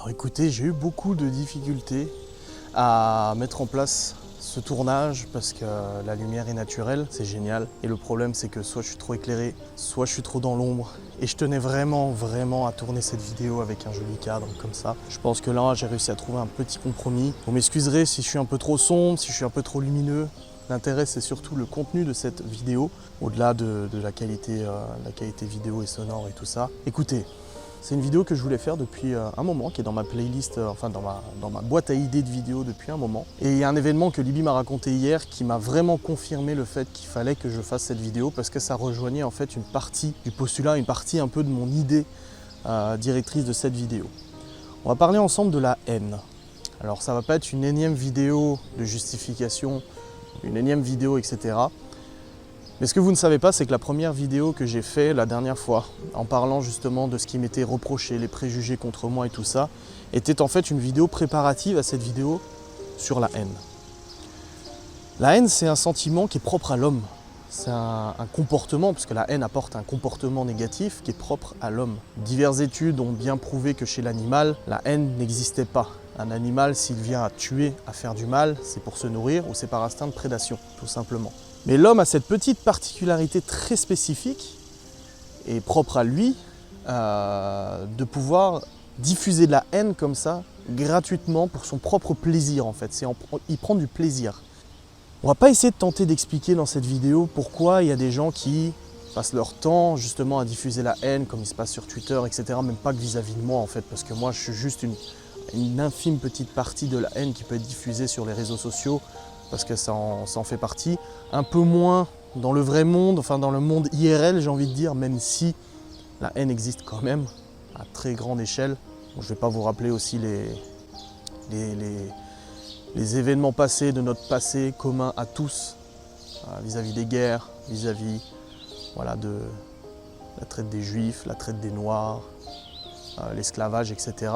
Alors écoutez, j'ai eu beaucoup de difficultés à mettre en place ce tournage parce que la lumière est naturelle, c'est génial. Et le problème c'est que soit je suis trop éclairé, soit je suis trop dans l'ombre. Et je tenais vraiment à tourner cette vidéo avec un joli cadre comme ça. Je pense que là j'ai réussi à trouver un petit compromis. Vous m'excuserez si je suis un peu trop sombre, si je suis un peu trop lumineux. L'intérêt c'est surtout le contenu de cette vidéo, au-delà de la qualité vidéo et sonore et tout ça. Écoutez, c'est une vidéo que je voulais faire depuis un moment, qui est dans ma playlist, dans ma boîte à idées de vidéos depuis un moment. Et il y a un événement que Libby m'a raconté hier qui m'a vraiment confirmé le fait qu'il fallait que je fasse cette vidéo parce que ça rejoignait en fait une partie du postulat, une partie un peu de mon idée directrice de cette vidéo. On va parler ensemble de la haine. Alors ça va pas être une énième vidéo de justification, une énième vidéo, etc. Mais ce que vous ne savez pas, c'est que la première vidéo que j'ai faite la dernière fois, en parlant justement de ce qui m'était reproché, les préjugés contre moi et tout ça, était en fait une vidéo préparative à cette vidéo sur la haine. La haine, c'est un sentiment qui est propre à l'homme. C'est un comportement, parce que la haine apporte un comportement négatif qui est propre à l'homme. Diverses études ont bien prouvé que chez l'animal, la haine n'existait pas. Un animal, s'il vient à tuer, à faire du mal, c'est pour se nourrir ou c'est par instinct de prédation, tout simplement. Mais l'homme a cette petite particularité très spécifique et propre à lui de pouvoir diffuser de la haine comme ça gratuitement pour son propre plaisir en fait. Il prend du plaisir. On va pas essayer de tenter d'expliquer dans cette vidéo pourquoi il y a des gens qui passent leur temps justement à diffuser la haine comme il se passe sur Twitter, etc. Même pas que vis-à-vis de moi en fait, parce que moi je suis juste une infime petite partie de la haine qui peut être diffusée sur les réseaux sociaux parce que ça en fait partie. Un peu moins dans le vrai monde, enfin dans le monde IRL j'ai envie de dire, même si la haine existe quand même à très grande échelle. Bon, je ne vais pas vous rappeler aussi les événements passés de notre passé commun à tous, vis-à-vis des guerres, vis-à-vis de la traite des juifs, la traite des noirs, l'esclavage, etc.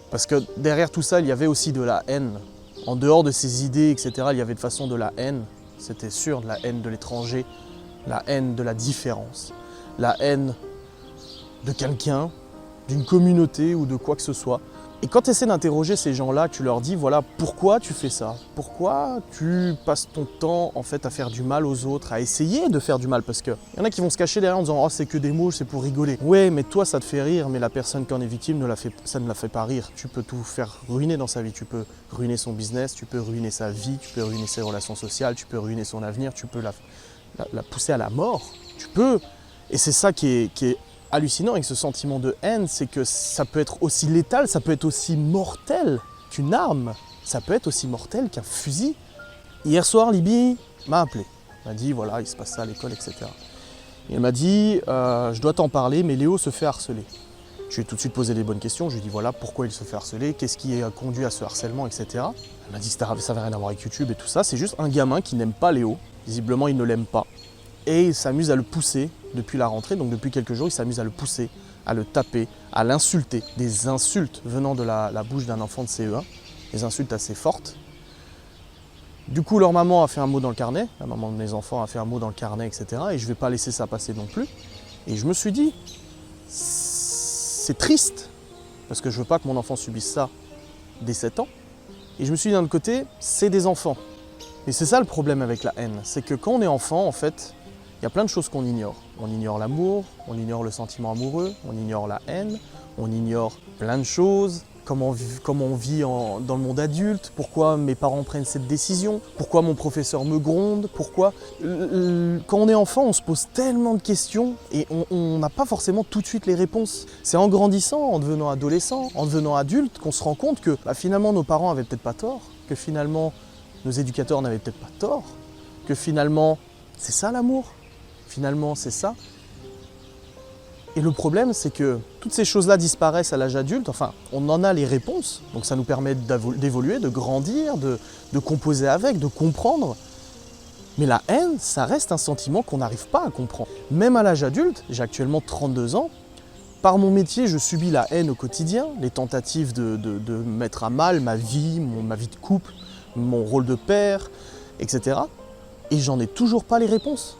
Parce que derrière tout ça, il y avait aussi de la haine. En dehors de ces idées, etc., il y avait de façon de la haine. C'était sûr, de la haine de l'étranger, la haine de la différence, la haine de quelqu'un, d'une communauté ou de quoi que ce soit. Et quand tu essaies d'interroger ces gens-là, tu leur dis, voilà, pourquoi tu fais ça? Pourquoi tu passes ton temps en fait à faire du mal aux autres, à essayer de faire du mal? Parce qu'il y en a qui vont se cacher derrière en disant, oh c'est que des mots, c'est pour rigoler. Ouais, mais toi ça te fait rire, mais la personne qui en est victime, ça ne la fait pas rire. Tu peux tout faire ruiner dans sa vie, tu peux ruiner son business, tu peux ruiner sa vie, tu peux ruiner ses relations sociales, tu peux ruiner son avenir, tu peux la pousser à la mort. Tu peux. Et c'est ça qui est hallucinant avec ce sentiment de haine, c'est que ça peut être aussi létal, ça peut être aussi mortel qu'une arme, ça peut être aussi mortel qu'un fusil. Hier soir, Libby m'a appelé, m'a dit voilà, il se passe ça à l'école, etc. Et elle m'a dit je dois t'en parler, mais Léo se fait harceler. Je lui ai tout de suite posé les bonnes questions, je lui ai dit voilà pourquoi il se fait harceler, qu'est-ce qui a conduit à ce harcèlement, etc. Elle m'a dit ça n'avait rien à voir avec YouTube et tout ça, c'est juste un gamin qui n'aime pas Léo, visiblement il ne l'aime pas. Et il s'amuse à le pousser depuis la rentrée, donc depuis quelques jours, il s'amuse à le pousser, à le taper, à l'insulter. Des insultes venant de la bouche d'un enfant de CE1, des insultes assez fortes. Du coup, leur maman a fait un mot dans le carnet, la maman de mes enfants a fait un mot dans le carnet, etc. Et je ne vais pas laisser ça passer non plus. Et je me suis dit, c'est triste, parce que je ne veux pas que mon enfant subisse ça dès 7 ans. Et je me suis dit d'un autre côté, c'est des enfants. Et c'est ça le problème avec la haine, c'est que quand on est enfant, en fait, il y a plein de choses qu'on ignore. On ignore l'amour, on ignore le sentiment amoureux, on ignore la haine, on ignore plein de choses, comment on vit dans le monde adulte, pourquoi mes parents prennent cette décision, pourquoi mon professeur me gronde, pourquoi... Quand on est enfant, on se pose tellement de questions et on n'a pas forcément tout de suite les réponses. C'est en grandissant, en devenant adolescent, en devenant adulte, qu'on se rend compte que finalement nos parents avaient peut-être pas tort, que finalement nos éducateurs n'avaient peut-être pas tort, que finalement c'est ça l'amour. Finalement, c'est ça. Et le problème, c'est que toutes ces choses-là disparaissent à l'âge adulte. Enfin, on en a les réponses. Donc ça nous permet d'évoluer, de grandir, de composer avec, de comprendre. Mais la haine, ça reste un sentiment qu'on n'arrive pas à comprendre. Même à l'âge adulte, j'ai actuellement 32 ans. Par mon métier, je subis la haine au quotidien, les tentatives de mettre à mal ma vie de couple, mon rôle de père, etc. Et j'en ai toujours pas les réponses.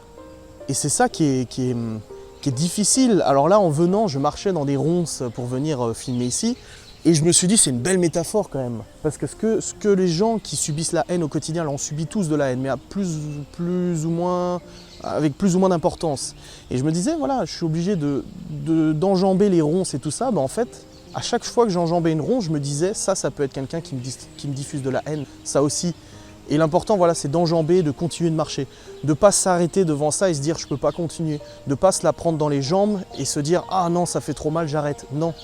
Et c'est ça qui est difficile. Alors là, en venant, je marchais dans des ronces pour venir filmer ici. Et je me suis dit, c'est une belle métaphore quand même. Parce que ce que les gens qui subissent la haine au quotidien, là on subit tous de la haine, mais à avec plus ou moins d'importance. Et je me disais, voilà, je suis obligé d'enjamber les ronces et tout ça. En fait, à chaque fois que j'enjambais une ronce, je me disais, ça peut être quelqu'un qui me diffuse de la haine, ça aussi. Et l'important, voilà, c'est d'enjamber, de continuer de marcher. De ne pas s'arrêter devant ça et se dire, je ne peux pas continuer. De ne pas se la prendre dans les jambes et se dire, ah non, ça fait trop mal, j'arrête. Non.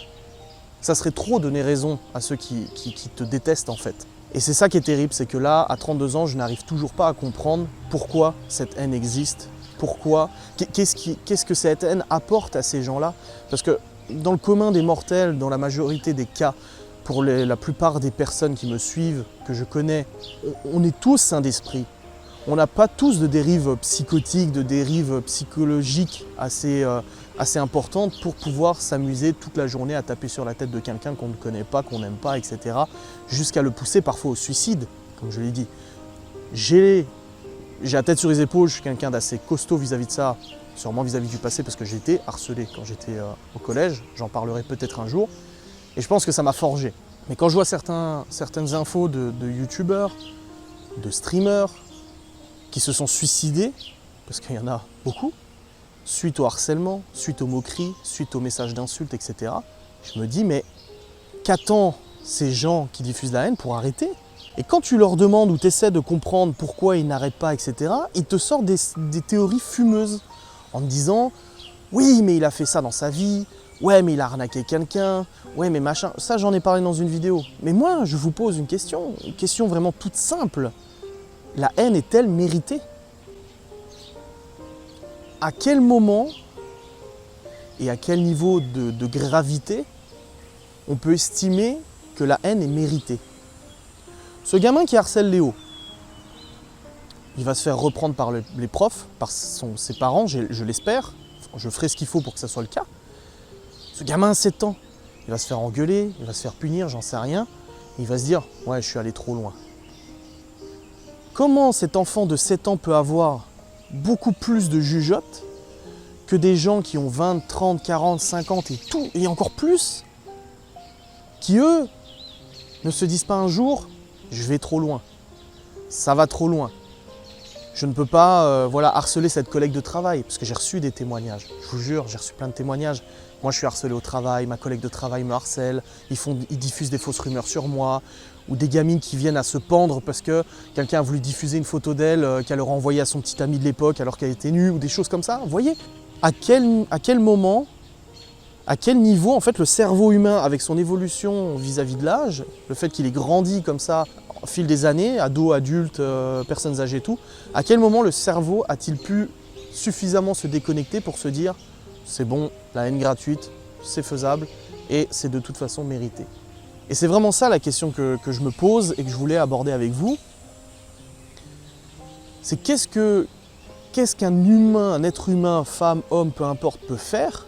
Ça serait trop donner raison à ceux qui te détestent en fait. Et c'est ça qui est terrible, c'est que là, à 32 ans, je n'arrive toujours pas à comprendre pourquoi cette haine existe, pourquoi, qu'est-ce que cette haine apporte à ces gens-là. Parce que dans le commun des mortels, dans la majorité des cas, pour la plupart des personnes qui me suivent, que je connais, on est tous sains d'esprit. On n'a pas tous de dérives psychotiques, de dérives psychologiques assez importantes pour pouvoir s'amuser toute la journée à taper sur la tête de quelqu'un qu'on ne connaît pas, qu'on n'aime pas, etc. Jusqu'à le pousser parfois au suicide, comme je l'ai dit. J'ai la tête sur les épaules, je suis quelqu'un d'assez costaud vis-à-vis de ça, sûrement vis-à-vis du passé parce que j'ai été harcelé quand j'étais au collège, j'en parlerai peut-être un jour. Et je pense que ça m'a forgé. Mais quand je vois certaines infos de youtubeurs, de streamers, qui se sont suicidés, parce qu'il y en a beaucoup, suite au harcèlement, suite aux moqueries, suite aux messages d'insultes, etc. Je me dis, mais qu'attendent ces gens qui diffusent la haine pour arrêter? Et quand tu leur demandes ou tu essaies de comprendre pourquoi ils n'arrêtent pas, etc., ils te sortent des théories fumeuses en te disant, oui, mais il a fait ça dans sa vie, ouais, mais il a arnaqué quelqu'un, ouais, mais machin. Ça, j'en ai parlé dans une vidéo. Mais moi, je vous pose une question vraiment toute simple. La haine est-elle méritée? À quel moment et à quel niveau de gravité on peut estimer que la haine est méritée? Ce gamin qui harcèle Léo, il va se faire reprendre par les profs, par ses parents, je l'espère. Je ferai ce qu'il faut pour que ça soit le cas. Ce gamin a 7 ans, il va se faire engueuler, il va se faire punir, j'en sais rien. Il va se dire, ouais, je suis allé trop loin. Comment cet enfant de 7 ans peut avoir beaucoup plus de jugeote que des gens qui ont 20, 30, 40, 50 et tout, et encore plus, qui eux ne se disent pas un jour, je vais trop loin, ça va trop loin. Je ne peux pas harceler cette collègue de travail, parce que j'ai reçu des témoignages. Je vous jure, j'ai reçu plein de témoignages. Moi, je suis harcelé au travail, ma collègue de travail me harcèle, ils diffusent des fausses rumeurs sur moi, ou des gamines qui viennent à se pendre parce que quelqu'un a voulu diffuser une photo d'elle qu'elle aurait envoyée à son petit ami de l'époque alors qu'elle était nue, ou des choses comme ça. Vous voyez, à quel moment, à quel niveau, en fait, le cerveau humain, avec son évolution vis-à-vis de l'âge, le fait qu'il ait grandi comme ça au fil des années, ados, adultes, personnes âgées et tout, à quel moment le cerveau a-t-il pu suffisamment se déconnecter pour se dire c'est bon, la haine gratuite, c'est faisable et c'est de toute façon mérité. Et c'est vraiment ça la question que je me pose et que je voulais aborder avec vous. C'est qu'est-ce qu'un humain, un être humain, femme, homme, peu importe, peut faire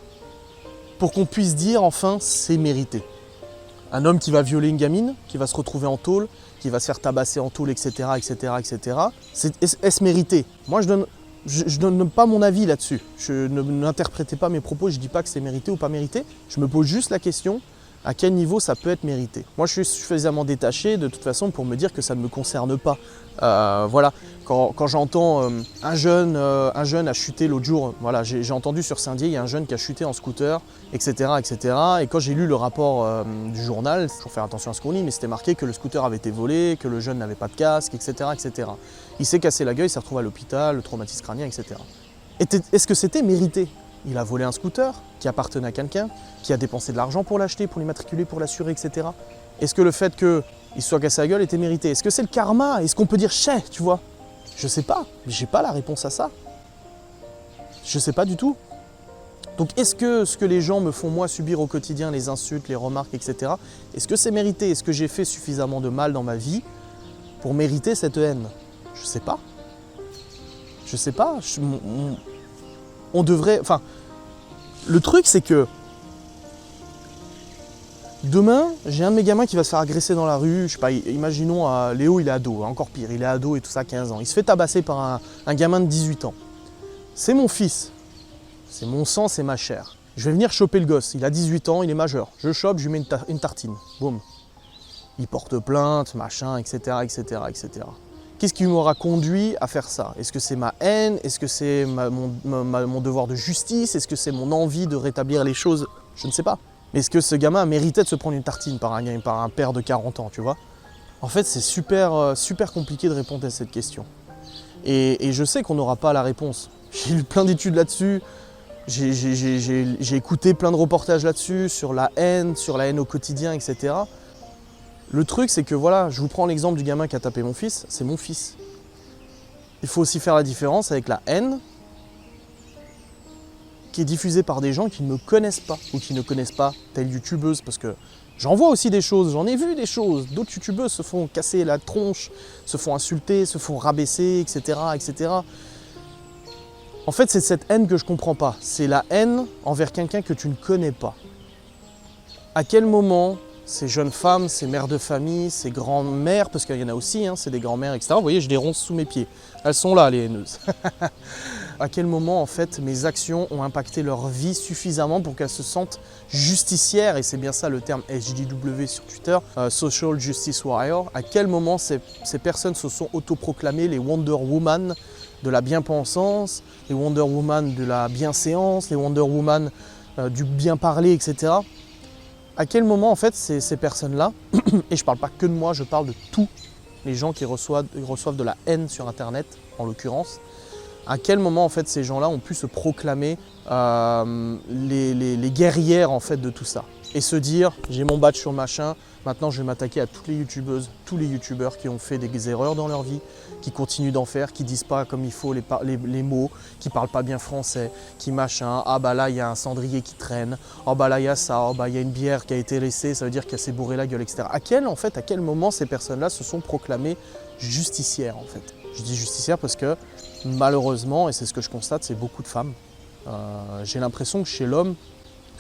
pour qu'on puisse dire enfin c'est mérité. Un homme qui va violer une gamine, qui va se retrouver en tôle, qui va se faire tabasser en tôle, etc., etc., etc. Est-ce mérité? Moi, je donne pas mon avis là-dessus. N'interprétez pas mes propos, je ne dis pas que c'est mérité ou pas mérité. Je me pose juste la question, à quel niveau ça peut être mérité. Moi, je suis suffisamment détaché de toute façon pour me dire que ça ne me concerne pas. Voilà, quand j'entends un jeune a chuté l'autre jour, voilà, j'ai entendu sur Saint-Dié, il y a un jeune qui a chuté en scooter, etc. etc. Et quand j'ai lu le rapport du journal, il faut faire attention à ce qu'on lit, mais c'était marqué que le scooter avait été volé, que le jeune n'avait pas de casque, etc. etc. Il s'est cassé la gueule, il s'est retrouvé à l'hôpital, le traumatisme crânien, etc. Est-ce que c'était mérité? Il a volé un scooter qui appartenait à quelqu'un, qui a dépensé de l'argent pour l'acheter, pour l'immatriculer, pour l'assurer, etc. Est-ce que le fait qu'il se soit cassé la gueule était mérité? Est-ce que c'est le karma? Est-ce qu'on peut dire chais, tu vois? Je sais pas, mais j'ai pas la réponse à ça. Je sais pas du tout. Donc est-ce que ce que les gens me font moi subir au quotidien, les insultes, les remarques, etc., est-ce que c'est mérité? Est-ce que j'ai fait suffisamment de mal dans ma vie pour mériter cette haine? Je sais pas. Je sais pas. On devrait... Enfin, le truc c'est que demain, j'ai un de mes gamins qui va se faire agresser dans la rue, je sais pas, imaginons Léo, il est ado, encore pire, il est ado et tout ça, 15 ans. Il se fait tabasser par un gamin de 18 ans. C'est mon fils, c'est mon sang, c'est ma chair. Je vais venir choper le gosse, il a 18 ans, il est majeur. Je chope, je lui mets une tartine. Boum. Il porte plainte, machin, etc., etc., etc. Qu'est-ce qui m'aura conduit à faire ça? Est-ce que c'est ma haine? Est-ce que c'est mon devoir de justice? Est-ce que c'est mon envie de rétablir les choses? Je ne sais pas. Mais est-ce que ce gamin méritait de se prendre une tartine par un père de 40 ans, tu vois? En fait, c'est super compliqué de répondre à cette question. Et je sais qu'on n'aura pas la réponse. J'ai lu plein d'études là-dessus. J'ai écouté plein de reportages là-dessus, sur la haine au quotidien, etc. Le truc, c'est que voilà, je vous prends l'exemple du gamin qui a tapé mon fils, c'est mon fils. Il faut aussi faire la différence avec la haine qui est diffusée par des gens qui ne me connaissent pas ou qui ne connaissent pas telle youtubeuse, parce que j'en vois aussi des choses, j'en ai vu des choses. D'autres youtubeuses se font casser la tronche, se font insulter, se font rabaisser, etc., etc. En fait, c'est cette haine que je ne comprends pas. C'est la haine envers quelqu'un que tu ne connais pas. À quel moment ces jeunes femmes, ces mères de famille, ces grands-mères, parce qu'il y en a aussi, hein, c'est des grands-mères, etc. Vous voyez, je les ronce sous mes pieds. Elles sont là, les haineuses. À quel moment, en fait, mes actions ont impacté leur vie suffisamment pour qu'elles se sentent justicières, et c'est bien ça le terme SJW sur Twitter, Social Justice Warrior. À quel moment ces personnes se sont autoproclamées les Wonder Woman de la bien-pensance, les Wonder Woman de la bienséance, les Wonder Woman du bien-parler, etc. À quel moment, en fait, ces personnes-là, et je ne parle pas que de moi, je parle de tous les gens qui reçoivent de la haine sur Internet, en l'occurrence, à quel moment, en fait, ces gens-là ont pu se proclamer les guerrières, en fait, de tout ça. Et se dire, j'ai mon badge sur machin, maintenant je vais m'attaquer à toutes les youtubeuses, tous les youtubeurs qui ont fait des erreurs dans leur vie, qui continuent d'en faire, qui disent pas comme il faut les mots, qui parlent pas bien français, qui machin, ah bah là il y a un cendrier qui traîne, oh bah là il y a ça, oh bah il y a une bière qui a été laissée, ça veut dire qu'elle s'est bourrée la gueule, etc. À quel moment ces personnes-là se sont proclamées justicières, en fait? Je dis justicières parce que malheureusement, et c'est ce que je constate, c'est beaucoup de femmes. J'ai l'impression que chez l'homme,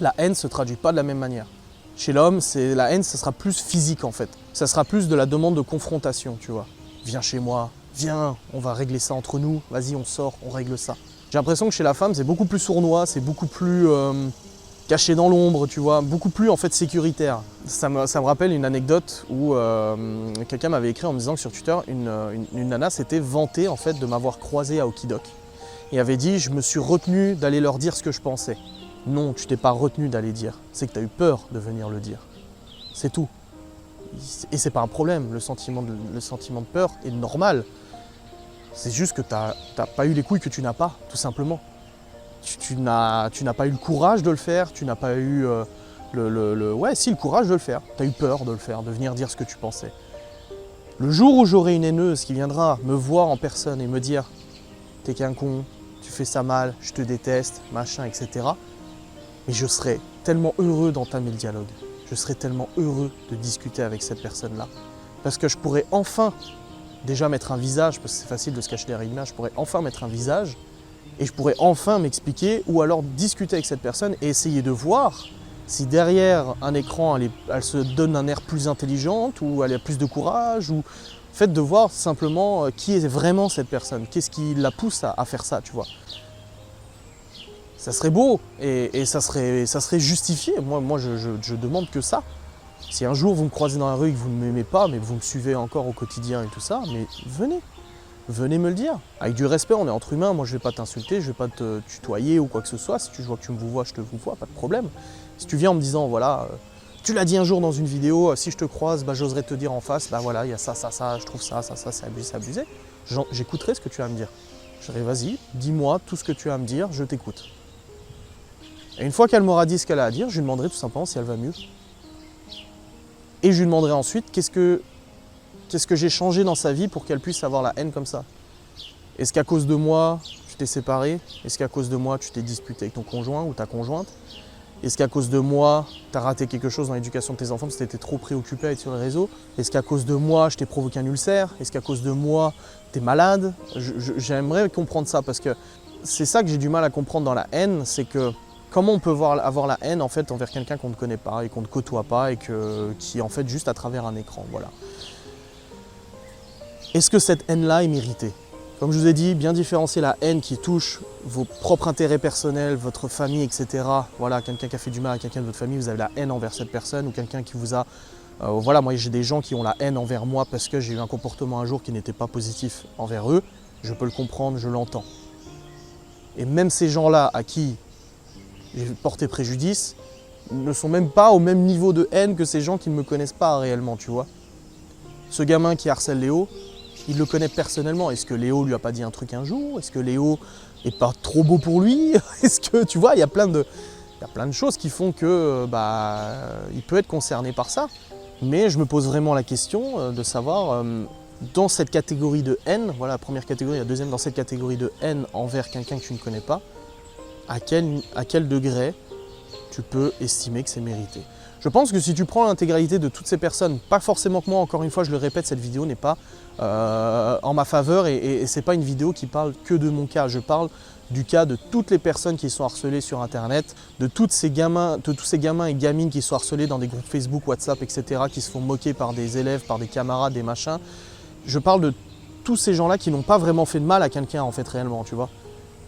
la haine ne se traduit pas de la même manière. Chez l'homme, la haine, ça sera plus physique en fait. Ça sera plus de la demande de confrontation, tu vois. Viens chez moi, viens, on va régler ça entre nous, vas-y, on sort, on règle ça. J'ai l'impression que chez la femme, c'est beaucoup plus sournois, c'est beaucoup plus caché dans l'ombre, tu vois, beaucoup plus en fait sécuritaire. Ça me rappelle une anecdote où quelqu'un m'avait écrit en me disant que sur Twitter, une nana s'était vantée en fait de m'avoir croisé à Okidok et avait dit « je me suis retenu d'aller leur dire ce que je pensais ». Non, tu t'es pas retenu d'aller dire, c'est que tu as eu peur de venir le dire. C'est tout. Et c'est pas un problème, le sentiment de peur est normal. C'est juste que tu n'as pas eu les couilles que tu n'as pas, tout simplement. Tu n'as pas eu le courage de le faire, tu n'as pas eu le courage de le faire. Tu as eu peur de le faire, de venir dire ce que tu pensais. Le jour où j'aurai une haineuse qui viendra me voir en personne et me dire « t'es qu'un con, tu fais ça mal, je te déteste, machin, etc. » Mais je serais tellement heureux d'entamer le dialogue. Je serais tellement heureux de discuter avec cette personne-là. Parce que je pourrais enfin déjà mettre un visage, parce que c'est facile de se cacher derrière une image, je pourrais enfin mettre un visage et je pourrais enfin m'expliquer ou alors discuter avec cette personne et essayer de voir si derrière un écran, elle se donne un air plus intelligente ou elle a plus de courage ou en fait de voir simplement qui est vraiment cette personne, qu'est-ce qui la pousse à faire ça, tu vois. Ça serait beau et ça serait justifié. Moi je demande que ça. Si un jour vous me croisez dans la rue et que vous ne m'aimez pas, mais que vous me suivez encore au quotidien et tout ça, mais venez me le dire. Avec du respect, on est entre humains, moi je ne vais pas t'insulter, je ne vais pas te tutoyer ou quoi que ce soit. Si tu vois que tu me vous vois, je te vous vois, pas de problème. Si tu viens en me disant, voilà, tu l'as dit un jour dans une vidéo, si je te croise, bah, j'oserais te dire en face, bah voilà, il y a ça, je trouve ça, c'est abusé. J'écouterai ce que tu as à me dire. Je dirais, vas-y, dis-moi tout ce que tu as à me dire, je t'écoute. Et une fois qu'elle m'aura dit ce qu'elle a à dire, je lui demanderai tout simplement si elle va mieux. Et je lui demanderai ensuite qu'est-ce que j'ai changé dans sa vie pour qu'elle puisse avoir la haine comme ça. Est-ce qu'à cause de moi, tu t'es séparé? Est-ce qu'à cause de moi, tu t'es disputé avec ton conjoint ou ta conjointe? Est-ce qu'à cause de moi, tu as raté quelque chose dans l'éducation de tes enfants parce que tu étais trop préoccupé à être sur les réseaux? Est-ce qu'à cause de moi, je t'ai provoqué un ulcère? Est-ce qu'à cause de moi, tu es malade? J'aimerais comprendre ça parce que c'est ça que j'ai du mal à comprendre dans la haine, c'est que comment on peut avoir la haine en fait envers quelqu'un qu'on ne connaît pas et qu'on ne côtoie pas et qui est en fait juste à travers un écran, voilà. Est-ce que cette haine-là est méritée? Comme je vous ai dit, bien différencier la haine qui touche vos propres intérêts personnels, votre famille, etc. Voilà, quelqu'un qui a fait du mal à quelqu'un de votre famille, vous avez la haine envers cette personne, ou quelqu'un qui vous a... voilà, moi j'ai des gens qui ont la haine envers moi parce que j'ai eu un comportement un jour qui n'était pas positif envers eux. Je peux le comprendre, je l'entends. Et même ces gens-là à qui j'ai porté préjudice ne sont même pas au même niveau de haine que ces gens qui ne me connaissent pas réellement, tu vois. Ce gamin qui harcèle Léo, il le connaît personnellement. Est-ce que Léo lui a pas dit un truc un jour? Est-ce que Léo est pas trop beau pour lui? Est-ce que, tu vois, il y a plein de choses qui font que il peut être concerné par ça. Mais je me pose vraiment la question de savoir, dans cette catégorie de haine, voilà la première catégorie, la deuxième, dans cette catégorie de haine envers quelqu'un que tu ne connais pas, à quel degré tu peux estimer que c'est mérité. Je pense que si tu prends l'intégralité de toutes ces personnes, pas forcément que moi, encore une fois, je le répète, cette vidéo n'est pas en ma faveur et c'est pas une vidéo qui parle que de mon cas. Je parle du cas de toutes les personnes qui sont harcelées sur Internet, de tous ces gamins et gamines qui sont harcelés dans des groupes Facebook, WhatsApp, etc., qui se font moquer par des élèves, par des camarades, des machins. Je parle de tous ces gens-là qui n'ont pas vraiment fait de mal à quelqu'un, en fait, réellement, tu vois,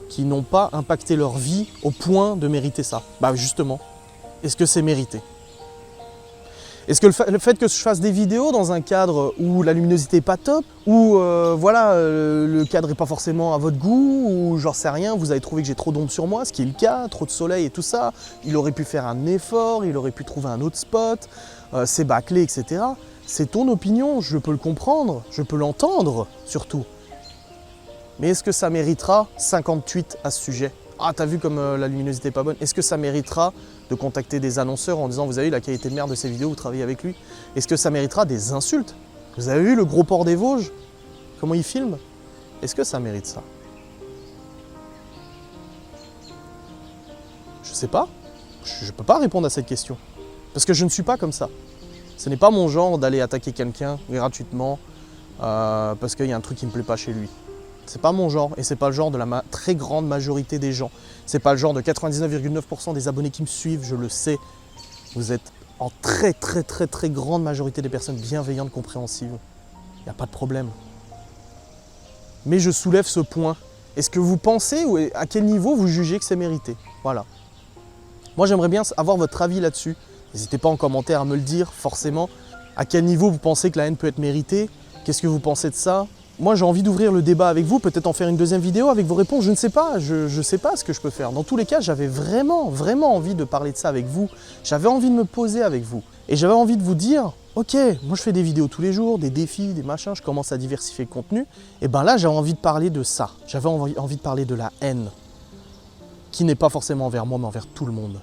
qui n'ont pas impacté leur vie au point de mériter ça. Bah justement, est-ce que c'est mérité ? Est-ce que le fait que je fasse des vidéos dans un cadre où la luminosité n'est pas top, où le cadre n'est pas forcément à votre goût, ou j'en sais rien, vous avez trouvé que j'ai trop d'ombre sur moi, ce qui est le cas, trop de soleil et tout ça, il aurait pu faire un effort, il aurait pu trouver un autre spot, c'est bâclé, etc. C'est ton opinion, je peux le comprendre, je peux l'entendre surtout. Mais est-ce que ça méritera 50 tweets à ce sujet ? Ah, t'as vu comme la luminosité n'est pas bonne. Est-ce que ça méritera de contacter des annonceurs en disant « Vous avez vu la qualité de merde de ces vidéos, vous travaillez avec lui ?» Est-ce que ça méritera des insultes ? Vous avez vu le gros port des Vosges ? Comment il filme ? Est-ce que ça mérite ça ? Je sais pas. Je peux pas répondre à cette question. Parce que je ne suis pas comme ça. Ce n'est pas mon genre d'aller attaquer quelqu'un gratuitement parce qu'il y a un truc qui ne me plaît pas chez lui. C'est pas mon genre et c'est pas le genre de la très grande majorité des gens. C'est pas le genre de 99,9% des abonnés qui me suivent, je le sais. Vous êtes en très grande majorité des personnes bienveillantes, compréhensives. Il n'y a pas de problème. Mais je soulève ce point. Est-ce que vous pensez ou à quel niveau vous jugez que c'est mérité? Voilà. Moi j'aimerais bien avoir votre avis là-dessus. N'hésitez pas en commentaire à me le dire, forcément. À quel niveau vous pensez que la haine peut être méritée? Qu'est-ce que vous pensez de ça? Moi, j'ai envie d'ouvrir le débat avec vous, peut-être en faire une deuxième vidéo avec vos réponses, je ne sais pas, je ne sais pas ce que je peux faire. Dans tous les cas, j'avais vraiment envie de parler de ça avec vous. J'avais envie de me poser avec vous. Et j'avais envie de vous dire, ok, moi je fais des vidéos tous les jours, des défis, des machins, je commence à diversifier le contenu. Et ben là, j'avais envie de parler de ça. J'avais envie de parler de la haine, qui n'est pas forcément envers moi, mais envers tout le monde.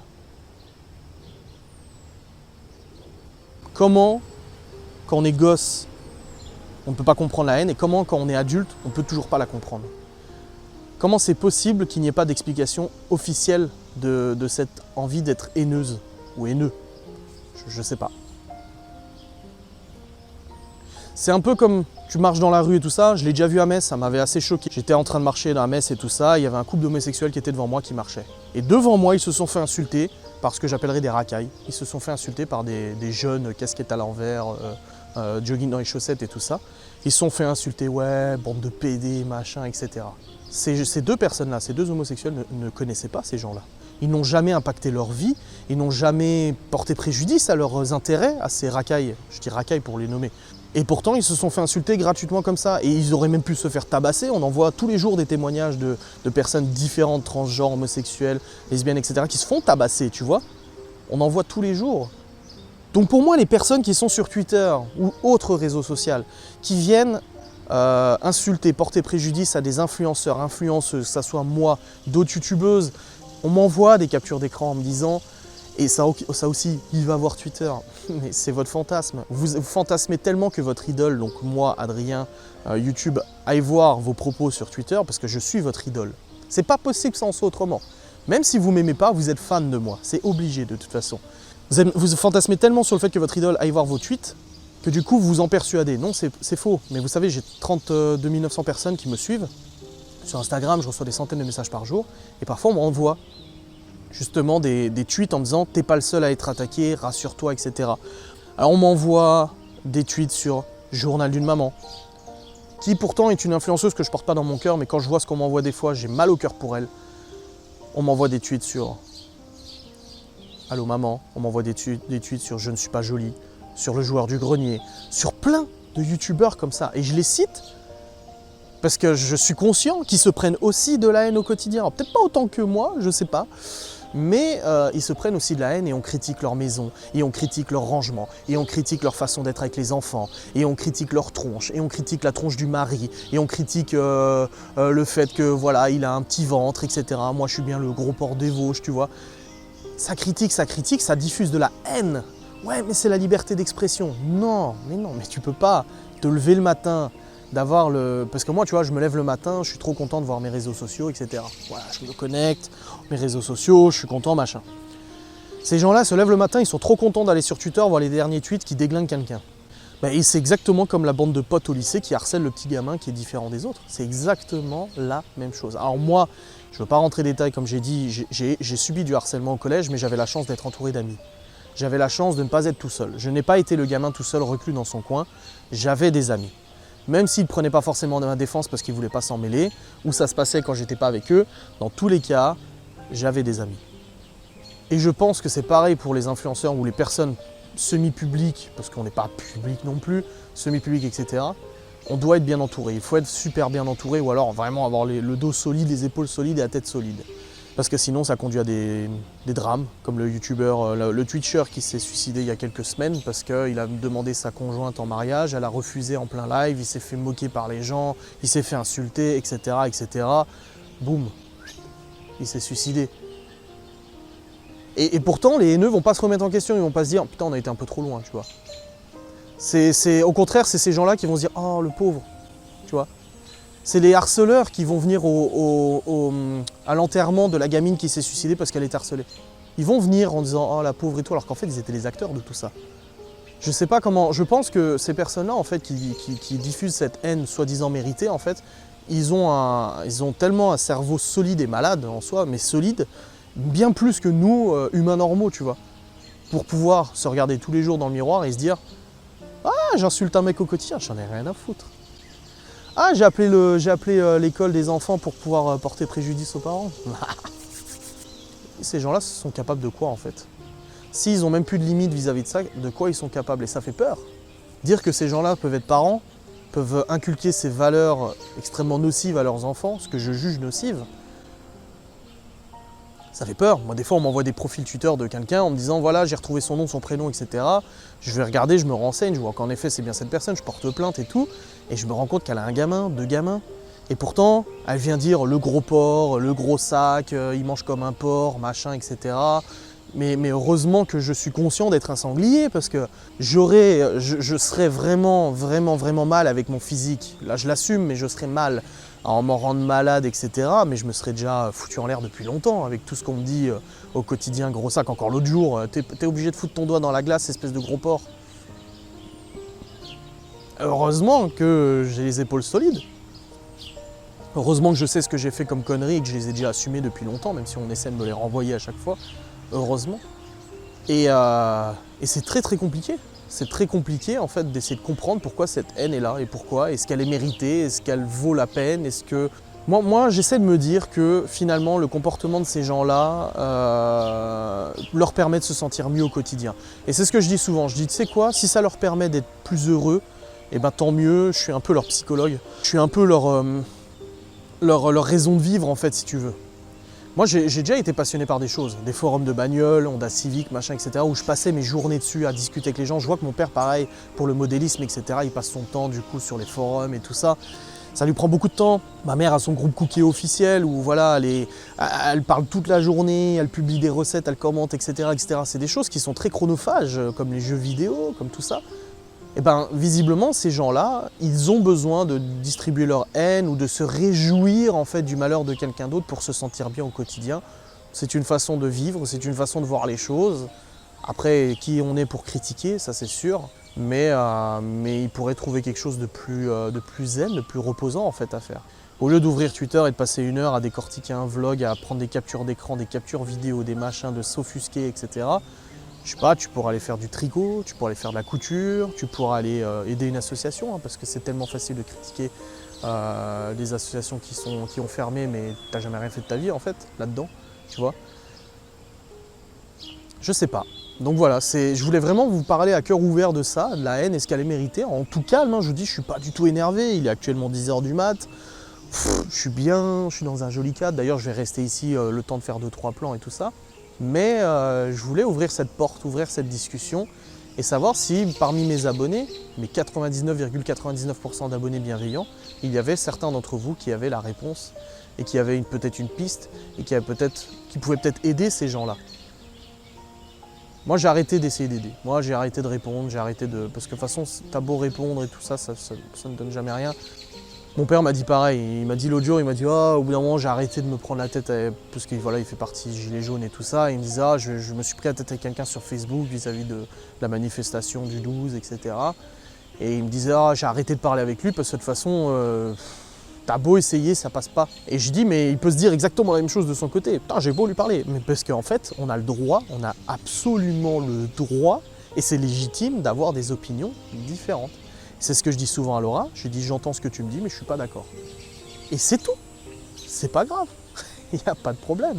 Comment, quand on est gosse, on ne peut pas comprendre la haine, et comment, quand on est adulte, on ne peut toujours pas la comprendre. Comment c'est possible qu'il n'y ait pas d'explication officielle de cette envie d'être haineuse ou haineux? Je ne sais pas. C'est un peu comme tu marches dans la rue et tout ça, je l'ai déjà vu à Metz, ça m'avait assez choqué. J'étais en train de marcher dans Metz et tout ça, il y avait un couple d'homosexuels qui était devant moi qui marchait. Et devant moi, ils se sont fait insulter par ce que j'appellerais des racailles. Ils se sont fait insulter par des jeunes casquettes à l'envers, jogging dans les chaussettes et tout ça. Ils se sont fait insulter, ouais, bande de PD, machin, etc. Ces deux personnes-là, ces deux homosexuels ne connaissaient pas ces gens-là. Ils n'ont jamais impacté leur vie, ils n'ont jamais porté préjudice à leurs intérêts, à ces racailles, je dis racailles pour les nommer. Et pourtant, ils se sont fait insulter gratuitement comme ça. Et ils auraient même pu se faire tabasser. On en voit tous les jours des témoignages de personnes différentes, transgenres, homosexuelles, lesbiennes, etc., qui se font tabasser, tu vois. On en voit tous les jours. Donc pour moi, les personnes qui sont sur Twitter ou autres réseaux sociaux, qui viennent insulter, porter préjudice à des influenceurs, influenceuses, que ce soit moi, d'autres youtubeuses, on m'envoie des captures d'écran en me disant, et ça aussi, il va voir Twitter, mais c'est votre fantasme. Vous fantasmez tellement que votre idole, donc moi, Adrien, YouTube, aille voir vos propos sur Twitter parce que je suis votre idole. C'est pas possible que ça en soit autrement. Même si vous m'aimez pas, vous êtes fan de moi, c'est obligé de toute façon. Vous fantasmez tellement sur le fait que votre idole aille voir vos tweets que du coup vous vous en persuadez. Non, c'est faux. Mais vous savez, j'ai 32 900 personnes qui me suivent. Sur Instagram, je reçois des centaines de messages par jour. Et parfois, on m'envoie justement des tweets en me disant « T'es pas le seul à être attaqué, rassure-toi, etc. » Alors on m'envoie des tweets sur Journal d'une maman, qui pourtant est une influenceuse que je porte pas dans mon cœur, mais quand je vois ce qu'on m'envoie des fois, j'ai mal au cœur pour elle. On m'envoie des tweets sur « Allô maman », on m'envoie des tweets sur « Je ne suis pas jolie », sur le joueur du grenier, sur plein de youtubeurs comme ça. Et je les cite parce que je suis conscient qu'ils se prennent aussi de la haine au quotidien. Peut-être pas autant que moi, je sais pas. Mais ils se prennent aussi de la haine et on critique leur maison, et on critique leur rangement, et on critique leur façon d'être avec les enfants, et on critique leur tronche, et on critique la tronche du mari, et on critique le fait que voilà, il a un petit ventre, etc. Moi je suis bien le gros porc des Vosges, tu vois. Ça critique, ça diffuse de la haine. Ouais, mais c'est la liberté d'expression. Non, mais tu peux pas te lever le matin, d'avoir le... Parce que moi, tu vois, je me lève le matin, je suis trop content de voir mes réseaux sociaux, etc. Voilà, je me connecte, mes réseaux sociaux, je suis content, machin. Ces gens-là se lèvent le matin, ils sont trop contents d'aller sur Twitter voir les derniers tweets qui déglinguent quelqu'un. Et c'est exactement comme la bande de potes au lycée qui harcèle le petit gamin qui est différent des autres. C'est exactement la même chose. Alors moi, je ne veux pas rentrer dans les détails, comme j'ai dit, j'ai subi du harcèlement au collège, mais j'avais la chance d'être entouré d'amis. J'avais la chance de ne pas être tout seul. Je n'ai pas été le gamin tout seul reclus dans son coin, j'avais des amis. Même s'ils ne prenaient pas forcément de ma défense parce qu'ils ne voulaient pas s'en mêler, ou ça se passait quand j'étais pas avec eux, dans tous les cas, j'avais des amis. Et je pense que c'est pareil pour les influenceurs ou les personnes semi-publiques, parce qu'on n'est pas public non plus, semi-public, etc. On doit être bien entouré, il faut être super bien entouré, ou alors vraiment avoir le dos solide, les épaules solides et la tête solide. Parce que sinon ça conduit à des drames, comme le youtubeur, le twitcher qui s'est suicidé il y a quelques semaines parce qu'il a demandé sa conjointe en mariage, elle a refusé en plein live, il s'est fait moquer par les gens, il s'est fait insulter, etc. etc. Boum, il s'est suicidé. Et pourtant les haineux vont pas se remettre en question, ils vont pas se dire putain on a été un peu trop loin, tu vois. Au contraire, c'est ces gens-là qui vont se dire oh le pauvre, tu vois. C'est les harceleurs qui vont venir à l'enterrement de la gamine qui s'est suicidée parce qu'elle est harcelée. Ils vont venir en disant « Oh la pauvre et tout », alors qu'en fait ils étaient les acteurs de tout ça. Je sais pas comment, je pense que ces personnes-là en fait qui diffusent cette haine soi-disant méritée, en fait, ils ont tellement un cerveau solide et malade en soi, mais solide, bien plus que nous, humains normaux, tu vois. Pour pouvoir se regarder tous les jours dans le miroir et se dire « Ah, j'insulte un mec au quotidien, j'en ai rien à foutre ». Ah, j'ai appelé l'école des enfants pour pouvoir porter préjudice aux parents. Ces gens-là sont capables de quoi en fait? S'ils n'ont même plus de limite vis-à-vis de ça, de quoi ils sont capables? Et ça fait peur. Dire que ces gens-là peuvent être parents, peuvent inculquer ces valeurs extrêmement nocives à leurs enfants, ce que je juge nocive, ça fait peur. Moi, des fois, on m'envoie des profils Twitter de quelqu'un en me disant voilà, j'ai retrouvé son nom, son prénom, etc. Je vais regarder, je me renseigne, je vois qu'en effet, c'est bien cette personne, je porte plainte et tout. Et je me rends compte qu'elle a un gamin, 2 gamins. Et pourtant, elle vient dire le gros porc, le gros sac, il mange comme un porc, machin, etc. Mais heureusement que je suis conscient d'être un sanglier parce que je serais vraiment mal avec mon physique. Là, je l'assume, mais je serais mal à m'en rendre malade, etc. Mais je me serais déjà foutu en l'air depuis longtemps avec tout ce qu'on me dit au quotidien, gros sac. Encore l'autre jour, t'es obligé de foutre ton doigt dans la glace, espèce de gros porc. Heureusement que j'ai les épaules solides. Heureusement que je sais ce que j'ai fait comme conneries et que je les ai déjà assumées depuis longtemps, même si on essaie de me les renvoyer à chaque fois. Heureusement. Et c'est très compliqué. C'est très compliqué en fait d'essayer de comprendre pourquoi cette haine est là et pourquoi. Est-ce qu'elle est méritée? Est-ce qu'elle vaut la peine? Est-ce que... Moi j'essaie de me dire que finalement le comportement de ces gens-là leur permet de se sentir mieux au quotidien. Et c'est ce que je dis souvent. Je dis tu sais quoi, si ça leur permet d'être plus heureux, eh ben tant mieux, je suis un peu leur psychologue. Je suis un peu leur raison de vivre en fait si tu veux. Moi j'ai déjà été passionné par des choses, des forums de bagnole, Honda Civic, machin, etc. où je passais mes journées dessus à discuter avec les gens. Je vois que mon père pareil pour le modélisme, etc. il passe son temps du coup sur les forums et tout ça. Ça lui prend beaucoup de temps. Ma mère a son groupe Cookie officiel où voilà, elle parle toute la journée, elle publie des recettes, elle commente, etc. etc. C'est des choses qui sont très chronophages, comme les jeux vidéo, comme tout ça. Et bien visiblement ces gens-là, ils ont besoin de distribuer leur haine ou de se réjouir en fait du malheur de quelqu'un d'autre pour se sentir bien au quotidien. C'est une façon de vivre, c'est une façon de voir les choses. Après, qui on est pour critiquer, ça c'est sûr, mais ils pourraient trouver quelque chose de plus zen, de plus reposant en fait à faire. Au lieu d'ouvrir Twitter et de passer 1 heure à décortiquer un vlog, à prendre des captures d'écran, des captures vidéo, des machins, de s'offusquer, etc. Je sais pas, tu pourras aller faire du tricot, tu pourras aller faire de la couture, tu pourras aller aider une association, hein, parce que c'est tellement facile de critiquer les associations qui ont fermé, mais t'as jamais rien fait de ta vie en fait, là-dedans, tu vois. Je sais pas. Donc voilà, je voulais vraiment vous parler à cœur ouvert de ça, de la haine, est-ce qu'elle est méritée. En tout calme, hein, je vous dis, je suis pas du tout énervé, il est actuellement 10 h du mat'. Je suis bien, je suis dans un joli cadre, d'ailleurs je vais rester ici le temps de faire 2-3 plans et tout ça. Mais je voulais ouvrir cette porte, ouvrir cette discussion et savoir si parmi mes abonnés, mes 99,99% d'abonnés bienveillants, il y avait certains d'entre vous qui avaient la réponse et qui avaient peut-être une piste et qui pouvaient peut-être aider ces gens-là. Moi j'ai arrêté d'essayer d'aider, moi j'ai arrêté de répondre, parce que de toute façon t'as beau répondre et tout ça, ça ne donne jamais rien. Mon père m'a dit pareil, il m'a dit l'autre jour, il m'a dit oh, au bout d'un moment j'ai arrêté de me prendre la tête, parce qu'il voilà, il fait partie des Gilets jaunes et tout ça, et il me disait ah, je me suis pris la tête avec quelqu'un sur Facebook vis-à-vis de la manifestation du 12, etc. Et il me disait ah, j'ai arrêté de parler avec lui parce que de toute façon, t'as beau essayer, ça passe pas. Et je dis mais il peut se dire exactement la même chose de son côté, putain j'ai beau lui parler, mais parce qu'en fait on a le droit, on a absolument le droit, et c'est légitime d'avoir des opinions différentes. C'est ce que je dis souvent à Laura, je lui dis j'entends ce que tu me dis mais je suis pas d'accord. Et c'est tout, c'est pas grave, il n'y a pas de problème.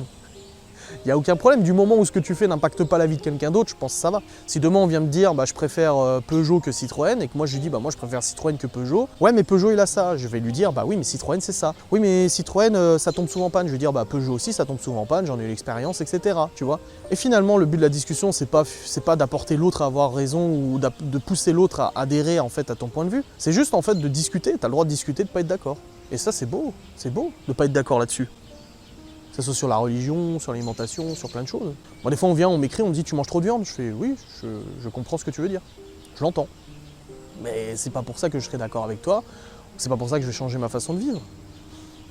Il n'y a aucun problème, du moment où ce que tu fais n'impacte pas la vie de quelqu'un d'autre, je pense que ça va. Si demain on vient me dire bah, je préfère Peugeot que Citroën et que moi je lui dis bah moi je préfère Citroën que Peugeot, ouais mais Peugeot il a ça, je vais lui dire bah oui mais Citroën c'est ça. Oui mais Citroën ça tombe souvent en panne, je vais dire bah Peugeot aussi ça tombe souvent en panne, j'en ai eu l'expérience etc. Tu vois. Et finalement le but de la discussion c'est pas d'apporter l'autre à avoir raison ou de pousser l'autre à adhérer en fait à ton point de vue. C'est juste en fait de discuter, t'as le droit de discuter, de pas être d'accord. Et ça c'est beau de pas être d'accord là-dessus. Que ce soit sur la religion, sur l'alimentation, sur plein de choses. Moi, des fois, on vient, on m'écrit, on me dit « tu manges trop de viande ?» Je fais « oui, je comprends ce que tu veux dire, je l'entends. Mais c'est pas pour ça que je serai d'accord avec toi, c'est pas pour ça que je vais changer ma façon de vivre.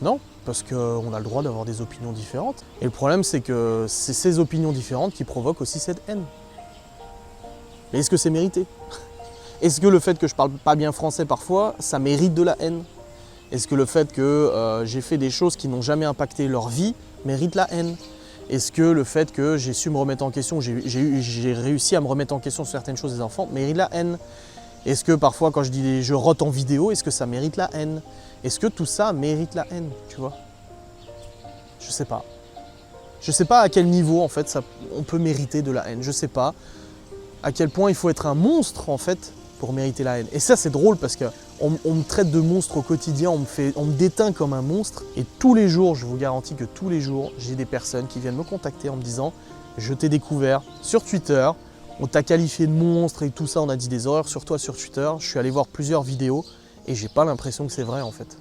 Non, parce qu'on a le droit d'avoir des opinions différentes. Et le problème, c'est que c'est ces opinions différentes qui provoquent aussi cette haine. Mais est-ce que c'est mérité? Est-ce que le fait que je parle pas bien français parfois, ça mérite de la haine? Est-ce que le fait que j'ai fait des choses qui n'ont jamais impacté leur vie mérite la haine? Est-ce que le fait que j'ai su me remettre en question, j'ai réussi à me remettre en question sur certaines choses des enfants, mérite la haine? Est-ce que parfois quand je dis je rote en vidéo, est-ce que ça mérite la haine? Est-ce que tout ça mérite la haine, tu vois? Je sais pas. Je sais pas à quel niveau en fait on peut mériter de la haine. Je sais pas à quel point il faut être un monstre en fait pour mériter la haine. Et ça c'est drôle parce que on me traite de monstre au quotidien, on me déteint comme un monstre. Et tous les jours, je vous garantis que tous les jours, j'ai des personnes qui viennent me contacter en me disant « Je t'ai découvert sur Twitter, on t'a qualifié de monstre et tout ça, on a dit des horreurs sur toi sur Twitter. Je suis allé voir plusieurs vidéos et j'ai pas l'impression que c'est vrai en fait. »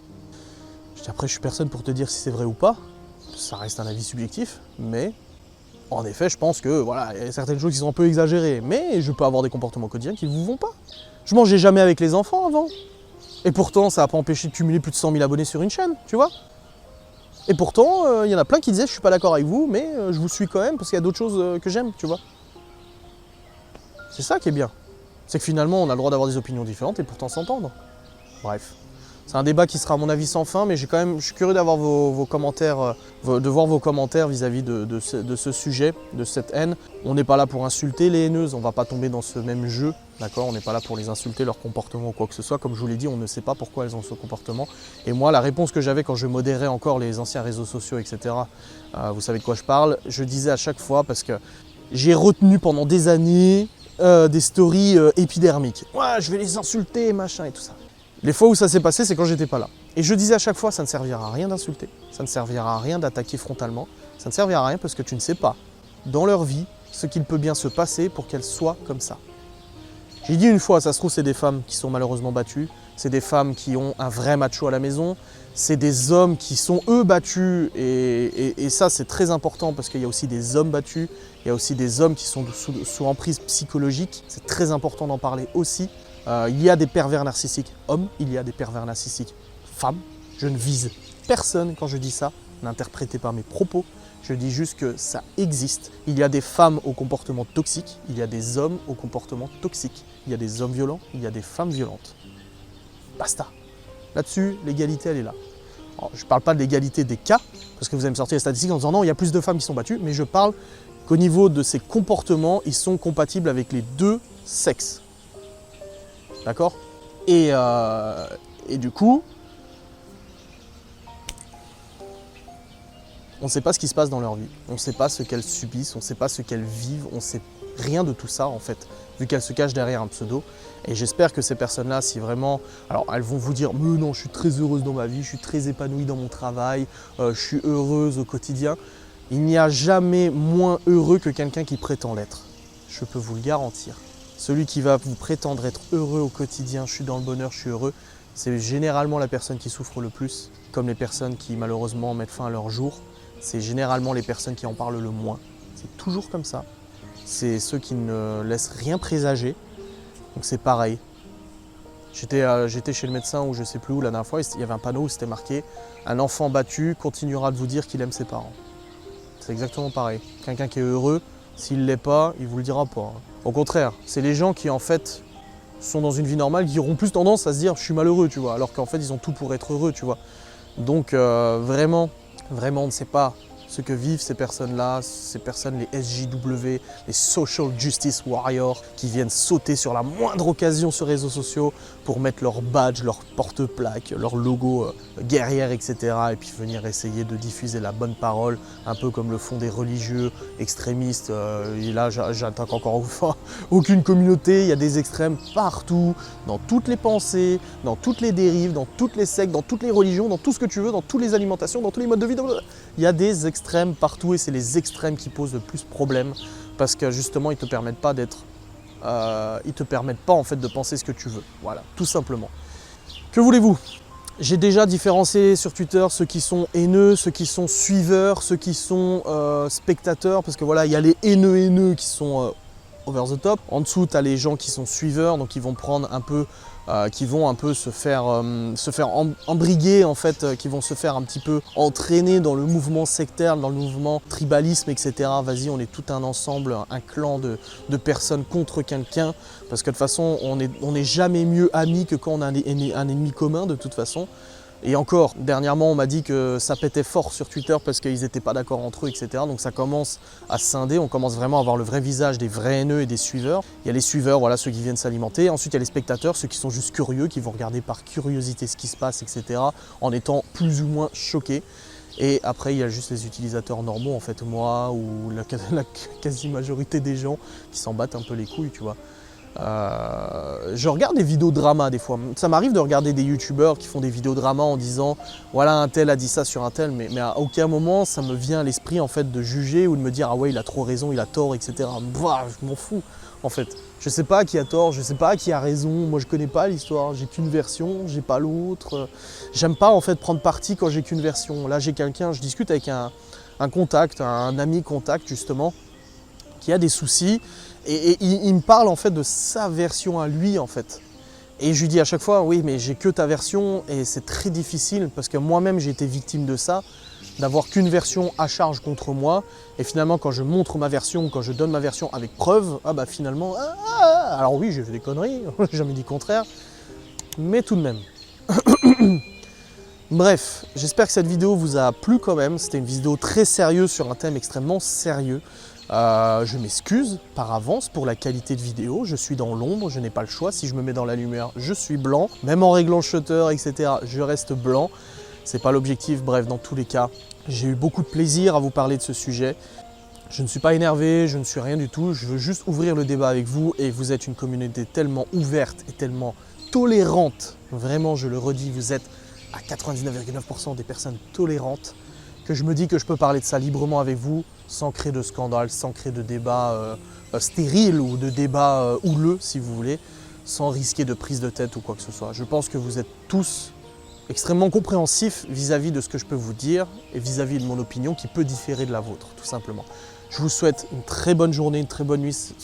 Après, je suis personne pour te dire si c'est vrai ou pas. Ça reste un avis subjectif, mais en effet, je pense que voilà, il y a certaines choses qui sont un peu exagérées. Mais je peux avoir des comportements quotidiens qui ne vous vont pas. Je mangeais jamais avec les enfants avant. Et pourtant, ça n'a pas empêché de cumuler plus de 100 000 abonnés sur une chaîne, tu vois. Et pourtant, il y en a plein qui disaient « je suis pas d'accord avec vous, mais je vous suis quand même parce qu'il y a d'autres choses que j'aime, tu vois. » C'est ça qui est bien. C'est que finalement, on a le droit d'avoir des opinions différentes et pourtant s'entendre. Bref. C'est un débat qui sera à mon avis sans fin, mais je suis curieux d'avoir vos commentaires, de voir vos commentaires vis-à-vis de ce sujet, de cette haine. On n'est pas là pour insulter les haineuses, on ne va pas tomber dans ce même jeu, d'accord? On n'est pas là pour les insulter, leur comportement ou quoi que ce soit. Comme je vous l'ai dit, on ne sait pas pourquoi elles ont ce comportement. Et moi, la réponse que j'avais quand je modérais encore les anciens réseaux sociaux, etc., vous savez de quoi je parle, je disais à chaque fois, parce que j'ai retenu pendant des années des stories épidermiques. Ouais, je vais les insulter, machin et tout ça. Les fois où ça s'est passé, c'est quand j'étais pas là. Et je disais à chaque fois, ça ne servira à rien d'insulter, ça ne servira à rien d'attaquer frontalement, ça ne servira à rien parce que tu ne sais pas, dans leur vie, ce qu'il peut bien se passer pour qu'elles soient comme ça. J'ai dit une fois, ça se trouve, c'est des femmes qui sont malheureusement battues, c'est des femmes qui ont un vrai macho à la maison, c'est des hommes qui sont eux battus, et ça c'est très important parce qu'il y a aussi des hommes battus, il y a aussi des hommes qui sont sous emprise psychologique, c'est très important d'en parler aussi. Il y a des pervers narcissiques hommes, il y a des pervers narcissiques femmes. Je ne vise personne quand je dis ça, n'interprétez pas mes propos, je dis juste que ça existe. Il y a des femmes au comportement toxique, il y a des hommes au comportement toxique. Il y a des hommes violents, il y a des femmes violentes. Basta. Là-dessus, l'égalité, elle est là. Alors, je ne parle pas de l'égalité des cas, parce que vous allez me sortir les statistiques en disant non, il y a plus de femmes qui sont battues, mais je parle qu'au niveau de ses comportements, ils sont compatibles avec les deux sexes. D'accord ? Et du coup, on ne sait pas ce qui se passe dans leur vie. On ne sait pas ce qu'elles subissent, on ne sait pas ce qu'elles vivent, on ne sait rien de tout ça en fait, vu qu'elles se cachent derrière un pseudo. Et j'espère que ces personnes-là, si vraiment... Alors elles vont vous dire « Mais non, je suis très heureuse dans ma vie, je suis très épanouie dans mon travail, je suis heureuse au quotidien ». Il n'y a jamais moins heureux que quelqu'un qui prétend l'être. Je peux vous le garantir. Celui qui va vous prétendre être heureux au quotidien, je suis dans le bonheur, je suis heureux, c'est généralement la personne qui souffre le plus, comme les personnes qui malheureusement mettent fin à leur jour. C'est généralement les personnes qui en parlent le moins. C'est toujours comme ça. C'est ceux qui ne laissent rien présager. Donc c'est pareil. J'étais chez le médecin ou je ne sais plus où la dernière fois, il y avait un panneau où c'était marqué « Un enfant battu continuera de vous dire qu'il aime ses parents ». C'est exactement pareil. Quelqu'un qui est heureux, s'il ne l'est pas, il ne vous le dira pas. Au contraire, c'est les gens qui en fait sont dans une vie normale qui auront plus tendance à se dire « je suis malheureux », tu vois, alors qu'en fait ils ont tout pour être heureux, tu vois. Donc vraiment, on ne sait pas ce que vivent ces personnes-là, ces personnes, les SJW, les Social Justice Warriors, qui viennent sauter sur la moindre occasion sur les réseaux sociaux pour mettre leur badge, leur porte-plaque, leur logo guerrière, etc. Et puis venir essayer de diffuser la bonne parole, un peu comme le font des religieux extrémistes. Et là, j'attaque encore une fois aucune communauté, il y a des extrêmes partout, dans toutes les pensées, dans toutes les dérives, dans toutes les sectes, dans toutes les religions, dans tout ce que tu veux, dans toutes les alimentations, dans tous les modes de vie. Il y a des extrêmes partout et c'est les extrêmes qui posent le plus problème parce que justement ils te permettent pas en fait de penser ce que tu veux. Voilà, tout simplement. Que voulez-vous ? J'ai déjà différencié sur Twitter ceux qui sont haineux, ceux qui sont suiveurs, ceux qui sont spectateurs, parce que voilà, il y a les haineux qui sont over the top. En dessous, tu as les gens qui sont suiveurs, donc ils vont prendre un peu, qui vont un peu se faire embriguer en fait, qui vont se faire un petit peu entraîner dans le mouvement sectaire, dans le mouvement tribalisme, etc. Vas-y, on est tout un ensemble, un clan de personnes contre quelqu'un, parce que de toute façon, on n'est jamais mieux amis que quand on a un ennemi commun de toute façon. Et encore, dernièrement, on m'a dit que ça pétait fort sur Twitter parce qu'ils n'étaient pas d'accord entre eux, etc. Donc ça commence à scinder, on commence vraiment à voir le vrai visage des vrais haineux et des suiveurs. Il y a les suiveurs, voilà, ceux qui viennent s'alimenter. Ensuite, il y a les spectateurs, ceux qui sont juste curieux, qui vont regarder par curiosité ce qui se passe, etc. En étant plus ou moins choqués. Et après, il y a juste les utilisateurs normaux, en fait, moi ou la quasi-majorité des gens qui s'en battent un peu les couilles, tu vois. Je regarde des vidéos drama des fois. Ça m'arrive de regarder des youtubeurs qui font des vidéos drama en disant voilà un tel a dit ça sur un tel, mais à aucun moment ça me vient à l'esprit en fait de juger ou de me dire ah ouais il a trop raison, il a tort, etc. Bah, je m'en fous en fait. Je sais pas qui a tort, je sais pas qui a raison, moi je connais pas l'histoire, j'ai qu'une version, j'ai pas l'autre. J'aime pas en fait prendre parti quand j'ai qu'une version. Là j'ai quelqu'un, je discute avec un contact, un ami contact justement, qui a des soucis. Et il me parle en fait de sa version à lui en fait. Et je lui dis à chaque fois, oui mais j'ai que ta version et c'est très difficile parce que moi-même j'ai été victime de ça, d'avoir qu'une version à charge contre moi. Et finalement quand je montre ma version, quand je donne ma version avec preuve, ah bah finalement, alors oui j'ai fait des conneries, j'ai jamais dit le contraire, mais tout de même. Bref, j'espère que cette vidéo vous a plu quand même. C'était une vidéo très sérieuse sur un thème extrêmement sérieux. Je m'excuse par avance pour la qualité de vidéo, je suis dans l'ombre, je n'ai pas le choix, si je me mets dans la lumière, je suis blanc, même en réglant le shutter, etc., je reste blanc, c'est pas l'objectif, bref, dans tous les cas, j'ai eu beaucoup de plaisir à vous parler de ce sujet, je ne suis pas énervé, je ne suis rien du tout, je veux juste ouvrir le débat avec vous, et vous êtes une communauté tellement ouverte et tellement tolérante, vraiment je le redis, vous êtes à 99,9% des personnes tolérantes, que je me dis que je peux parler de ça librement avec vous, sans créer de scandale, sans créer de débat stérile ou de débat houleux, si vous voulez, sans risquer de prise de tête ou quoi que ce soit. Je pense que vous êtes tous extrêmement compréhensifs vis-à-vis de ce que je peux vous dire et vis-à-vis de mon opinion qui peut différer de la vôtre, tout simplement. Je vous souhaite une très bonne journée, une très bonne nuit,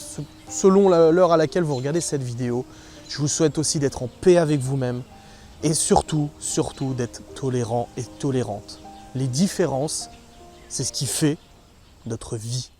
selon l'heure à laquelle vous regardez cette vidéo. Je vous souhaite aussi d'être en paix avec vous-même et surtout, surtout d'être tolérant et tolérante. Les différences, c'est ce qui fait notre vie.